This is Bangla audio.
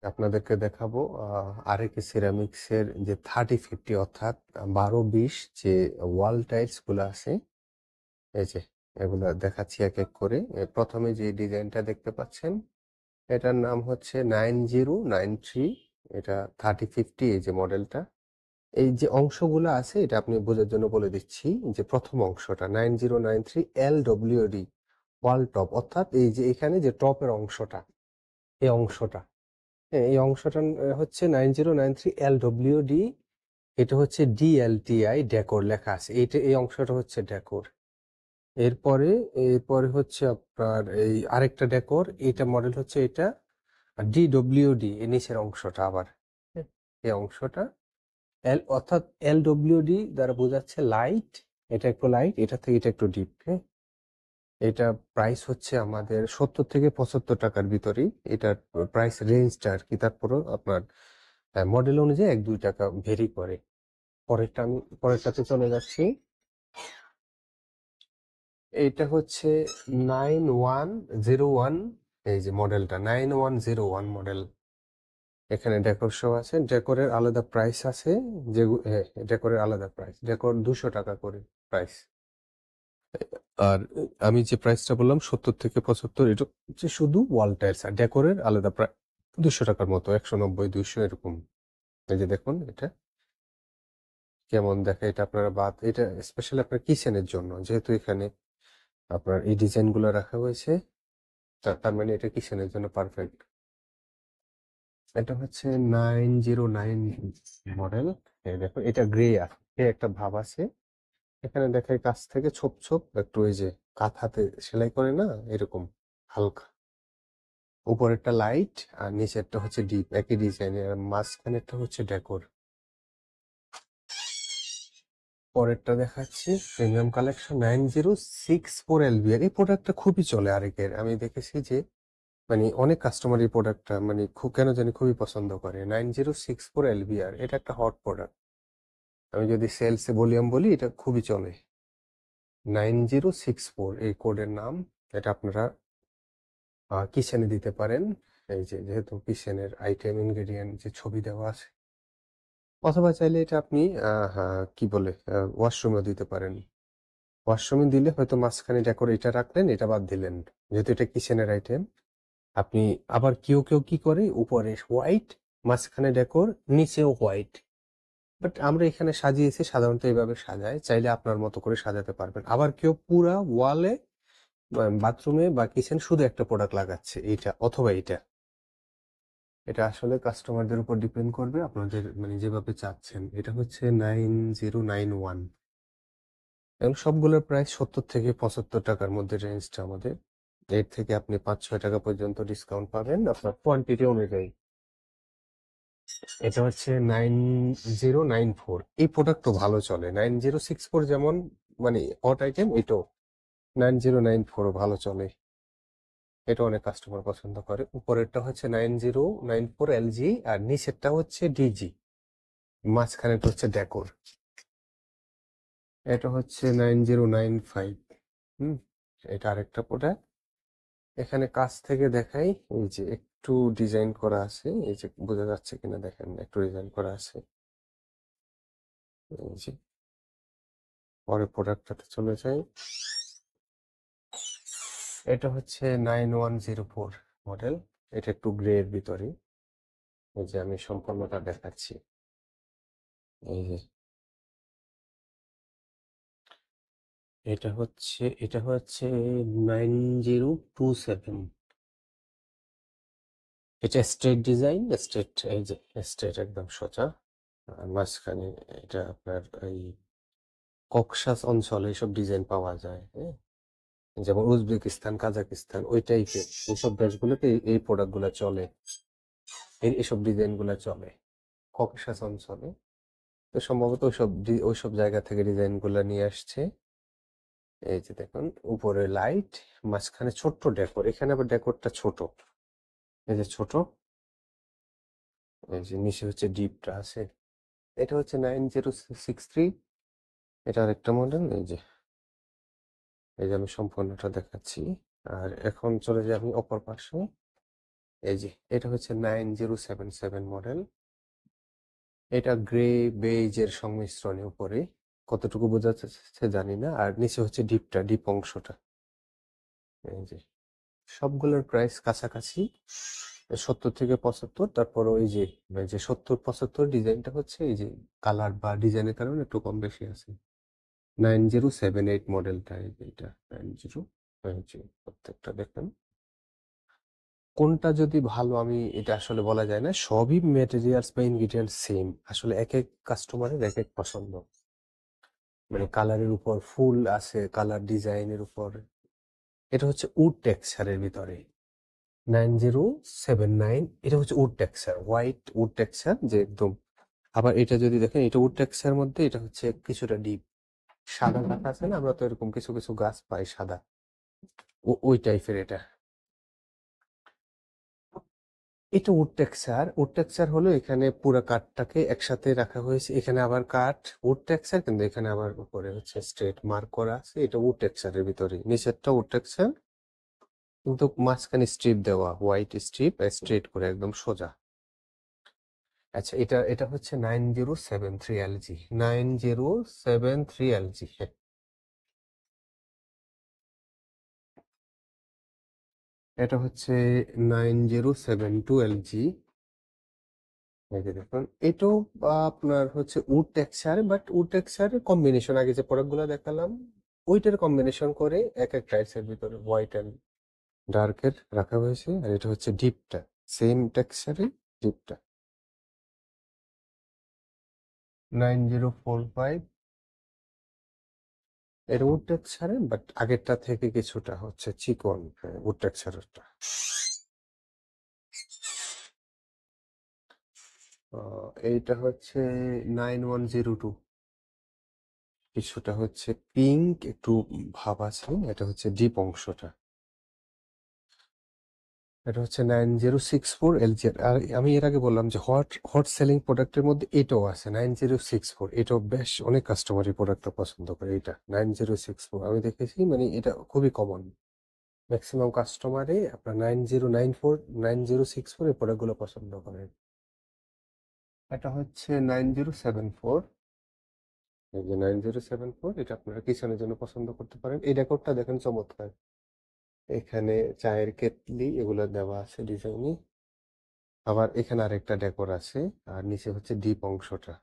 আপনাদেরকে দেখাবো আরএকে সিরামিক্সের যে 30-50 অর্থাৎ 12-20 যে ওয়াল টাইলস গুলো আছে, এই যে এগুলা দেখাচ্ছি এক এক করে। প্রথমে যে ডিজাইনটা দেখতে পাচ্ছেন এটার নাম হচ্ছে 9093। এটা 30-50 এই যে মডেলটা। এই যে অংশগুলো আছে এটা আপনি বোঝার জন্য বলে দিচ্ছি যে প্রথম অংশটা 9093 LWD ওয়াল টপ, অর্থাৎ এই যে এখানে যে টপের অংশটা, এই অংশটা, হ্যাঁ, এই অংশটা হচ্ছে 9093 LWD। এটা হচ্ছে DLTI ডেকোর লেখা আছে, এই অংশটা হচ্ছে ডেকোর। এরপরে এরপরে হচ্ছে আপনার এই আরেকটা ডেকোর, এটা মডেল হচ্ছে এটা DWD, এর নিচের অংশটা আবার, হ্যাঁ, এই অংশটা অর্থাৎ LWD দ্বারা বোঝাচ্ছে লাইট। এটা একটু লাইট, এটা থেকে এটা একটু ডিপ। হ্যাঁ, এটা প্রাইস হচ্ছে আমাদের 70 থেকে 75 টাকার ভিতরেই এটার প্রাইস রেঞ্জটা আর কি। তারপরও আপনার মডেল অনুযায়ী 1-2 টাকা ভেরি করে। আমি পরেরটাতে চলে যাচ্ছি। এইটা হচ্ছে 9101, এই যে মডেলটা 9101 মডেল। এখানে ডেকোর শো আছে, ডেকোরের আলাদা প্রাইস আছে। যে ডেকোরের আলাদা প্রাইস, ডেকোর 200 টাকা করে প্রাইস। আর আমি যে প্রাইসটা বললাম 70 থেকে 75, এটা হচ্ছে শুধু ওয়াল টাইলস, আর ডেকোরের আলাদা প্রায় 200 টাকার মতো, 190-200 এরকম। এই যে দেখুন এটা কেমন দেখায়, এটা আপনারা এটা স্পেশালি আপনার কিচেনের জন্য, যেহেতু এখানে আপনার এই ডিজাইন গুলো রাখা হয়েছে, তার মানে এটা কিচেনের জন্য পারফেক্ট। এটা হচ্ছে 909 মডেল। এই দেখো এটা গ্রে একটা ভাব আছে এখানে, দেখায় কাছ থেকে ছোপ ছোপ একটু, ওই যে কাঁথাতে সেলাই করে না এরকম হালকা। উপরেরটা লাইট আর নিচেরটা হচ্ছে ডিপ, একই ডিজাইনের, আর মাঝখানেরটা হচ্ছে ডেকোর। পরেরটা দেখাচ্ছি প্রিমিয়াম কালেকশন 9064 LBR। এই প্রোডাক্টটা খুবই চলে আরেকের, আমি দেখেছি যে মানে অনেক কাস্টমার এই প্রোডাক্টটা মানে খুব কেন জানি খুবই পছন্দ করে। 9064 LBR এটা একটা হট প্রোডাক্ট। আমি যদি সেলসে ভলিউম বলি, এটা খুবই চলে। 9064 এই কোডের নাম। এটা আপনারা কিচেনে দিতে পারেন, এই যে যেহেতু কিচেনের আইটেম ইনগ্রেডিয়েন্ট যে ছবি দেওয়া আছে, অথবা চাইলে এটা আপনি কি বলে ওয়াশরুমেও দিতে পারেন। ওয়াশরুমে দিলে হয়তো মাঝখানে ডেকোর এটা রাখলেন, এটা বাদ দিলেন, যেহেতু এটা কিচেনের আইটেম। আপনি আবার কেউ কেউ কি করে উপরে হোয়াইট, মাঝখানে ডেকোর, নিচেও হোয়াইট। বাট আমরা এখানে সাজিয়েছি, সাধারণত এইভাবে সাজায়, চাইলে আপনার মতো করে সাজাতে পারবেন। আবার কেউ পুরা ওয়ালে বাথরুমে বা কিচেন শুধু একটা প্রোডাক্ট লাগাচ্ছে, এইটা অথবা এইটা। এটা আসলে কাস্টমারদের উপর ডিপেন্ড করবে, আপনাদের মানে যেভাবে চাচ্ছেন। এটা হচ্ছে 9091 এবং সবগুলোর প্রাইস 70 থেকে 75 টাকার মধ্যে রেঞ্জটা আমাদের। এর থেকে আপনি 5-6 টাকা পর্যন্ত ডিসকাউন্ট পাবেন আপনার কোয়ান্টিটি অনুযায়ী। এটা হচ্ছে 9094। এই প্রোডাক্টও ভালো চলে। 9064 যেমন মানে হট আইটেম, এটাও 9094ও ভালো চলে। এটা অনেক কাস্টমার পছন্দ করে। উপরেরটা হচ্ছে 9094 LG, আর নিচেরটা হচ্ছে DG, মাঝখানেটা হচ্ছে ডেকোর। এটা হচ্ছে 9095। এটা আরেকটা প্রোডাক্ট। এখানে কাছ থেকে দেখাই, এই যে একটু ডিজাইন করা আছে, এই যে বোঝা যাচ্ছে কিনা দেখেন, একটু ডিজাইন করা আছে। এই যে পরে প্রোডাক্টটাতে চলে যাই। এটা হচ্ছে 9104 মডেল। এটা একটু গ্রে এর ভিতরে। এই যে আমি সম্পূর্ণটা দেখাচ্ছি। এই যে এটা হচ্ছে 9027। এটা স্ট্রেট ডিজাইন, স্ট্রেট, এই যে স্ট্রেট একদম সোজা। আর মাঝখানে এটা আপনার এই ককসাস অঞ্চলে এইসব ডিজাইন পাওয়া যায়, হ্যাঁ, যেমন উজবেকিস্তান, কাজাকিস্তান, ওই টাইপের এইসব দেশগুলোতে এই প্রোডাক্ট গুলা চলে, এইসব ডিজাইন গুলা চলে ককেশাস অঞ্চলে। তো সম্ভবত ওইসব জায়গা থেকে ডিজাইন গুলা নিয়ে আসছে। এই যে দেখুন উপরে লাইট, মাঝখানে ছোট্ট ডেকোর, এখানে আবার ডেকোরটা ছোট, এই যে ছোট, এই যে নিচে হচ্ছে ডিপটা আছে। এটা হচ্ছে 9063। এটা আরেকটা মডেল। এই যে আমি সম্পূর্ণটা দেখাচ্ছি। আর এখন চলে যাই আমি অপর পাশে। এই যে এটা হচ্ছে 9077 মডেল। এটা গ্রে বেজের সংমিশ্রণে উপরে, কতটুকু বোঝা যাচ্ছে জানি না। আর নিচে হচ্ছে ডিপ অংশটা। এই যে সবগুলোর প্রাইস কাছাকাছি 70 থেকে 75। তারপর ওই যে 70-75 ডিজাইনটা হচ্ছে এই যে কালার বা ডিজাইনের কারণে একটু কম বেশি আছে। 9078 মডেলটা এটা 90। প্রত্যেকটা দেখেন কোনটা যদি ভালো, আমি এটা আসলে বলা যায় না। সবই মেটেরিয়ালস বা ইনগ্রিডিয়েন্ট সেম, আসলে এক এক কাস্টমারের এক এক পছন্দ। মানে কালারের উপর ফুল আছে, কালার ডিজাইনের উপর। এটা হচ্ছে উড টেক্সচারের ভিতরে 9079। এটা হচ্ছে wood texture, white wood texture যে একদম। আবার এটা যদি দেখেন, এটা উড টেক্সচার মধ্যে এটা হচ্ছে কিছুটা ডিপ সাদা গাছ আছে না, আমরা তো এরকম কিছু কিছু গাছ পাই সাদা, ওই টাইপের এটা। এটা উড টেক্সচার। উড টেক্সচার হলো এখানে পুরো কাঠটাকে একসাথে রাখা হয়েছে, এখানে আবার কাঠ উড টেক্সচার, কিন্তু এখানে আবার উপরে হচ্ছে স্ট্রেট মার্ক করা আছে। এটা উড টেক্সচারের ভিতরে, নিচেরটা উড টেক্সচার কিন্তু মাঝখানে স্ট্রিপ দেওয়া, হোয়াইট স্ট্রিপ স্ট্রেট করে একদম সোজা। আচ্ছা, এটা এটা হচ্ছে 9073 LG। 9073 LG। এটা হচ্ছে 9072 LG। এই যে দেখুন, এটাও আপনার হচ্ছে উড টেক্সচার, বাট উড টেক্সচারের কম্বিনেশন, আগে যে প্রোডাক্টগুলো দেখালাম ওইটার কম্বিনেশন করে এক এক টাইলসের ভিতরে হোয়াইট অ্যান্ড ডার্কের রাখা হয়েছে। আর এটা হচ্ছে ডিপটা, সেম টেক্সচারে ডিপটা 9045। এটা উড টেক্সচারে, বাট আগেরটা থেকে কিছুটা হচ্ছে চিকন উড টেক্সচারটা। এইটা হচ্ছে 9102। কিছুটা হচ্ছে পিঙ্ক একটু ভাব আছে, এটা হচ্ছে ডিপ অংশটা। এটা হচ্ছে 9064 LG। আর আমি এর আগে বললাম যে হট হট সেলিং প্রোডাক্টের মধ্যে এটাও আছে 9064। এটাও বেশ অনেক কাস্টমার এই প্রোডাক্টটা পছন্দ করে। এটা 9064 আমি দেখেছি, মানে এটা খুবই কমন। ম্যাক্সিমাম কাস্টমারে আপনার 9094 9064 এই প্রোডাক্টগুলো পছন্দ করে। এটা হচ্ছে 9074। এই যে 9074, এটা আপনারা কিচেনের জন্য পছন্দ করতে পারেন। এই ডেকোরটা দেখেন চমৎকার, এখানে চায়ের কেটলি এগুলো দেওয়া আছে ডিজাইনে। আবার এখানে আরেকটা ডেকোর আছে, আর নিচে হচ্ছে ডিপ অংশটা।